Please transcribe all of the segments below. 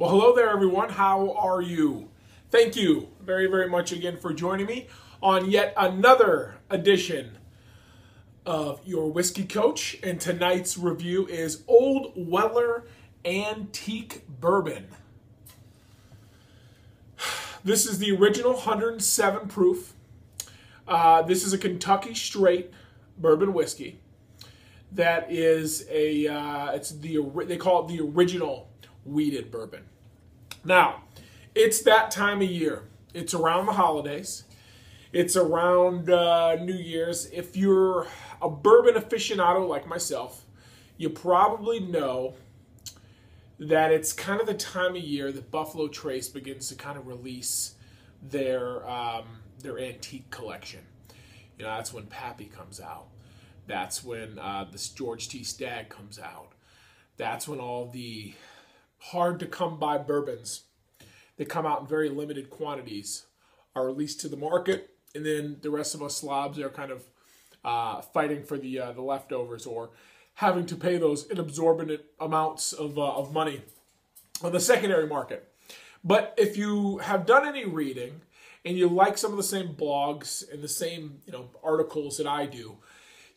Well, hello there, everyone. How are you? Thank you very, very much again for joining me on yet another edition of Your Whiskey Coach. And tonight's review is Old Weller Antique Bourbon. This is the original 107 proof. This is a Kentucky straight bourbon whiskey. That is they call it the original wheated bourbon. Now, it's that time of year. It's around the holidays. It's around New Year's. If you're a bourbon aficionado like myself, you probably know that it's kind of the time of year that Buffalo Trace begins to kind of release their antique collection. You know, that's when Pappy comes out. That's when this George T. Stagg comes out. That's when all the hard-to-come-by bourbons that come out in very limited quantities are released to the market, and then the rest of us slobs are kind of fighting for the leftovers or having to pay those inabsorbent amounts of money on the secondary market. But if you have done any reading and you like some of the same blogs and the same articles that I do,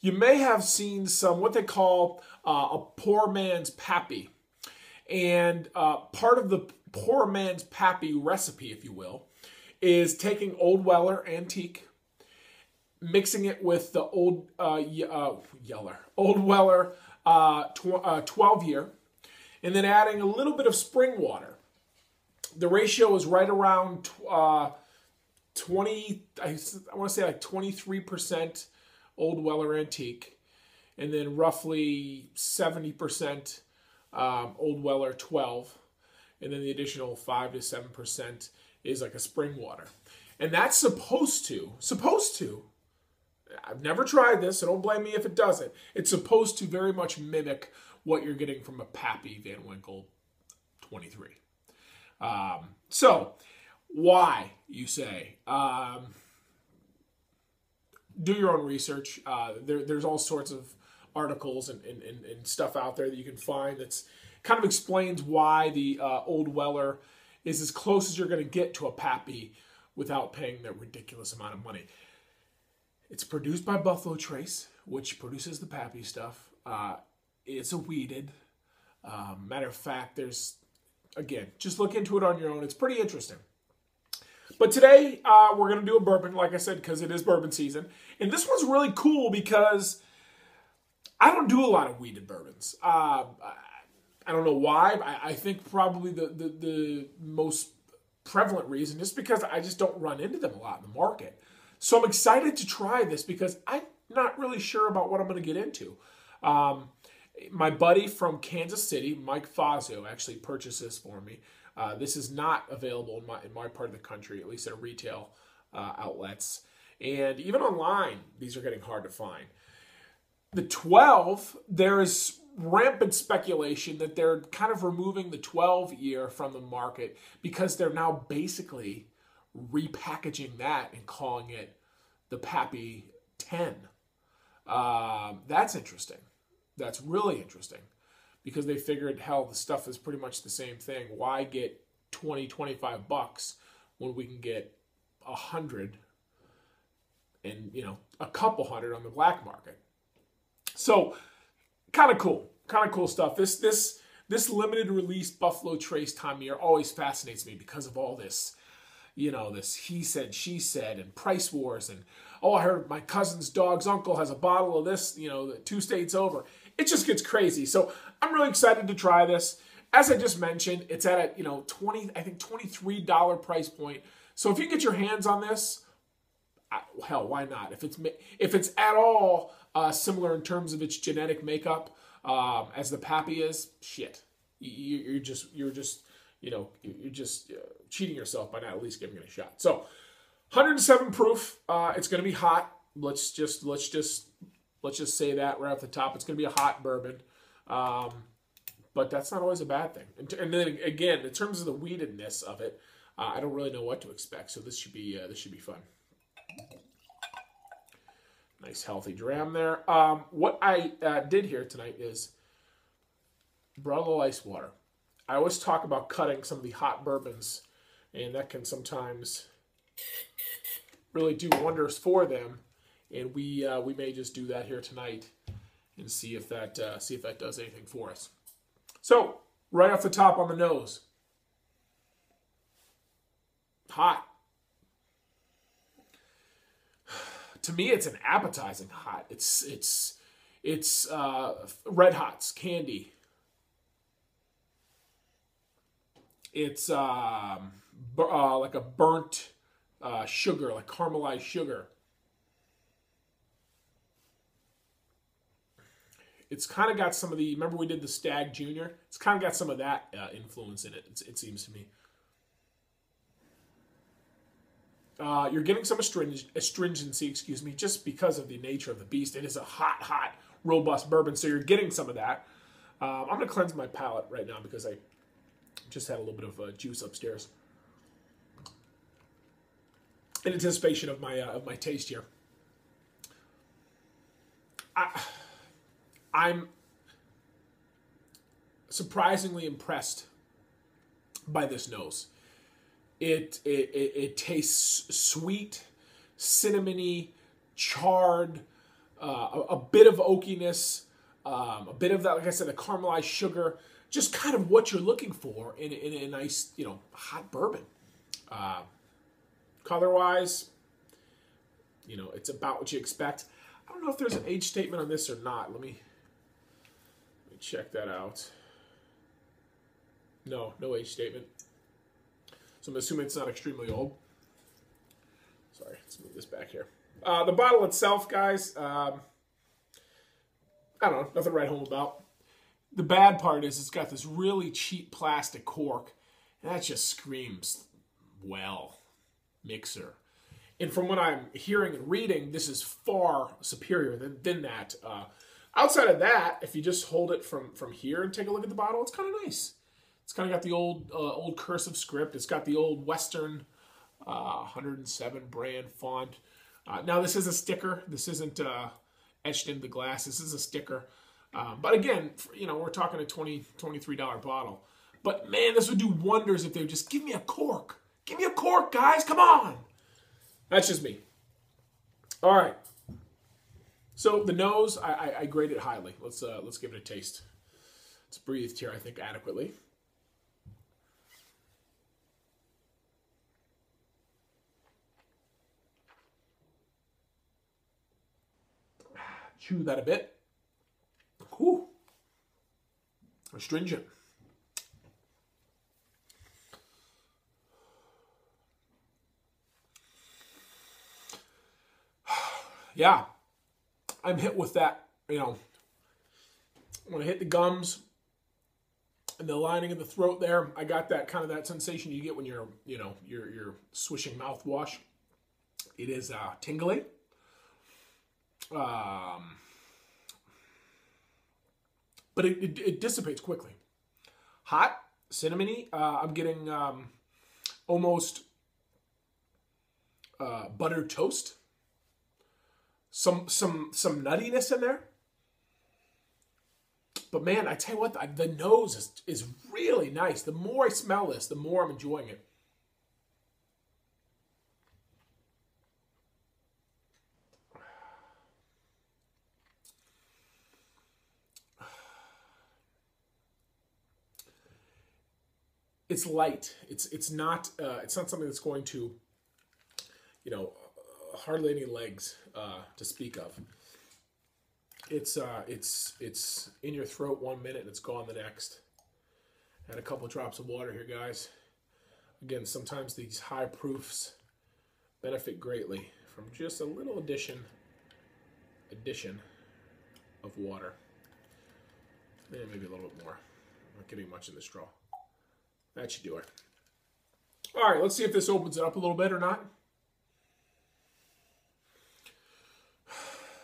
you may have seen some what they call a poor man's Pappy. And part of the poor man's Pappy recipe, if you will, is taking Old Weller Antique, mixing it with the Old Weller 12 year, and then adding a little bit of spring water. The ratio is right around 20. I want to say like 23% Old Weller Antique, and then roughly 70%. Old Weller 12, and then the additional 5 to 7% is like a spring water. And that's supposed to, I've never tried this, so don't blame me if it doesn't. It's supposed to very much mimic what you're getting from a Pappy Van Winkle 23. So, why, you say? Do your own research. There's all sorts of articles and stuff out there that you can find that's kind of explains why the Old Weller is as close as you're going to get to a Pappy without paying that ridiculous amount of money. It's produced by Buffalo Trace, which produces the Pappy stuff. It's a wheated. Matter of fact, again, just look into it on your own. It's pretty interesting. But today, we're going to do a bourbon, like I said, because it is bourbon season. And this one's really cool because I don't do a lot of wheated bourbons. I don't know why. I think probably the most prevalent reason is because I just don't run into them a lot in the market. So I'm excited to try this because I'm not really sure about what I'm going to get into. My buddy from Kansas City, Mike Fazio, actually purchased this for me. This is not available in my part of the country, at least at retail outlets. And even online, these are getting hard to find. The 12, there is rampant speculation that they're kind of removing the 12 year from the market because they're now basically repackaging that and calling it the Pappy 10. That's interesting. That's really interesting because they figured, hell, the stuff is pretty much the same thing. Why get 20, 25 bucks when we can get 100 and, a couple hundred on the black market? So, kind of cool stuff. This limited release Buffalo Trace time of year always fascinates me because of all this, this he said, she said, and price wars, and I heard my cousin's dog's uncle has a bottle of this, 2 states over. It just gets crazy. So I'm really excited to try this. As I just mentioned, it's at a $23 price point. So if you get your hands on this, hell, why not? If it's at all similar in terms of its genetic makeup as the Pappy is, shit, you're just cheating yourself by not at least giving it a shot. So, 107 proof. It's going to be hot. Let's just say that right off the top. It's going to be a hot bourbon. But that's not always a bad thing. And then again, in terms of the weededness of it, I don't really know what to expect. So this should be fun. Nice healthy dram there. What I did here tonight is brought a little ice water. I always talk about cutting some of the hot bourbons, and that can sometimes really do wonders for them. And we may just do that here tonight and see if that does anything for us. So right off the top on the nose, hot. To me, it's an appetizing hot. It's red hots, candy. It's like a burnt sugar, like caramelized sugar. It's kind of got some of the, remember we did the Stag Junior? It's kind of got some of that influence in it, it seems to me. You're getting some astringency, excuse me, just because of the nature of the beast. It is a hot, robust bourbon, so you're getting some of that. I'm going to cleanse my palate right now because I just had a little bit of juice upstairs in anticipation of my taste here. I'm surprisingly impressed by this nose. It tastes sweet, cinnamony, charred, a bit of oakiness, a bit of that, like I said, the caramelized sugar, just kind of what you're looking for in a nice, hot bourbon. Color-wise, it's about what you expect. I don't know if there's an age statement on this or not. Let me check that out. No age statement. So I'm assuming it's not extremely old. Sorry, let's move this back here. The bottle itself, guys, I don't know, nothing to write home about. The bad part is it's got this really cheap plastic cork, and that just screams, well, mixer. And from what I'm hearing and reading, this is far superior than that. Outside of that, if you just hold it from here and take a look at the bottle, it's kind of nice. It's kind of got the old cursive script. It's got the old Western 107 brand font. Now, this is a sticker. This isn't etched into the glass. This is a sticker. But again, we're talking a $20, $23 bottle. But man, this would do wonders if they would just give me a cork. Give me a cork, guys. Come on. That's just me. All right. So the nose, I grade it highly. Let's give it a taste. It's breathed here, I think, adequately. Chew that a bit. Whew. Astringent. Yeah. I'm hit with that, when I hit the gums and the lining of the throat there, I got that kind of that sensation you get when you're swishing mouthwash. It is tingly. But it dissipates quickly. Hot, cinnamony. I'm getting almost buttered toast. Some nuttiness in there. But man, I tell you what, the nose is really nice. The more I smell this, the more I'm enjoying it. It's light. It's not something that's going to, hardly any legs to speak of. It's in your throat 1 minute and it's gone the next. Add a couple drops of water here, guys. Again, sometimes these high proofs benefit greatly from just a little addition of water. And maybe a little bit more. I'm not getting much in the straw. That should do it. All right, let's see if this opens it up a little bit or not.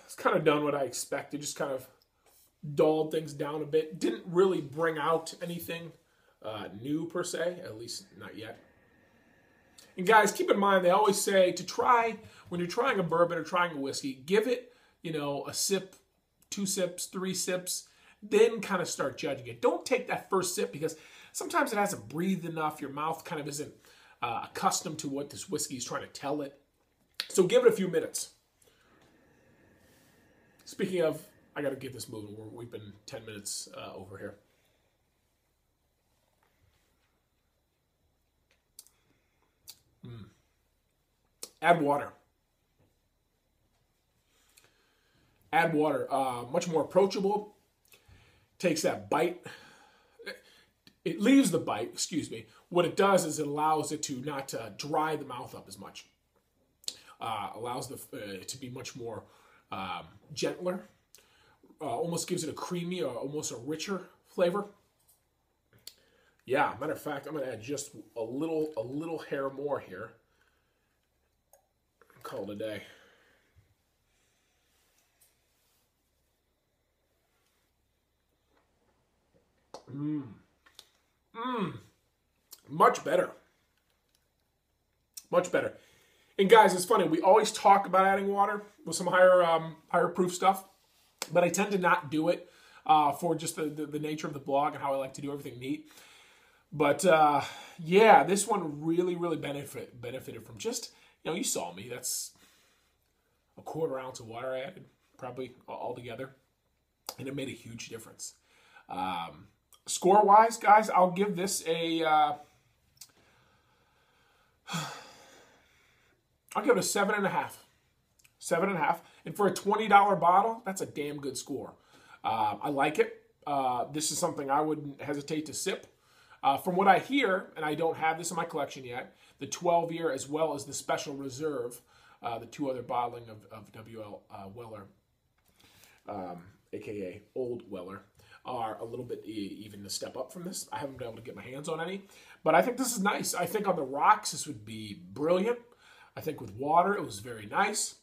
It's kind of done what I expected. Just kind of dulled things down a bit. Didn't really bring out anything new per se, at least not yet. And guys, keep in mind, they always say to try, when you're trying a bourbon or trying a whiskey, give it, a sip, 2 sips, 3 sips, then kind of start judging it. Don't take that first sip because Sometimes it hasn't breathed enough. Your mouth kind of isn't accustomed to what this whiskey is trying to tell it. So give it a few minutes. Speaking of, I got to get this moving. We've been 10 minutes over here. Add water. Add water. Much more approachable. Takes that bite. It leaves the bite, excuse me. What it does is it allows it to not dry the mouth up as much. Allows to be much more gentler. Almost gives it a creamy or almost a richer flavor. Yeah, matter of fact, I'm going to add just a little hair more here. Call it a day. Much better. Much better. And guys, it's funny. We always talk about adding water with some higher proof stuff, but I tend to not do it for just the nature of the blog and how I like to do everything neat. But yeah, this one really benefited from just, you saw me. That's a 1/4 ounce of water I added, probably altogether, and it made a huge difference. Score-wise, guys, I'll give this a I'll give it a 7.5. 7.5. And for a $20 bottle, that's a damn good score. I like it. This is something I wouldn't hesitate to sip. From what I hear, and I don't have this in my collection yet, the 12-year as well as the Special Reserve, the 2 other bottling of W.L. Weller, a.k.a. Old Weller, are a little bit even a step up from this. I haven't been able to get my hands on any, but I think this is nice. I think on the rocks, this would be brilliant. I think with water, it was very nice.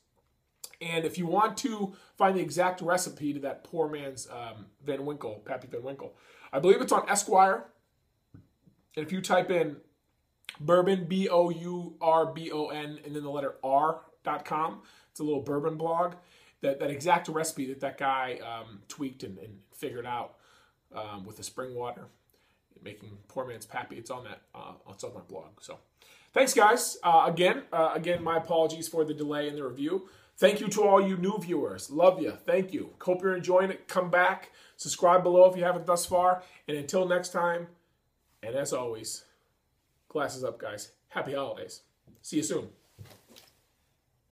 And if you want to find the exact recipe to that poor man's Pappy Van Winkle, I believe it's on Esquire. And if you type in bourbon, BOURBON, and then the letter R.com, it's a little bourbon blog. That exact recipe that guy tweaked and figured out with the spring water, making poor man's Pappy. It's on that. It's on my blog. So, thanks, guys. Again, my apologies for the delay in the review. Thank you to all you new viewers. Love you. Thank you. Hope you're enjoying it. Come back. Subscribe below if you haven't thus far. And until next time, and as always, glasses up, guys. Happy holidays. See you soon.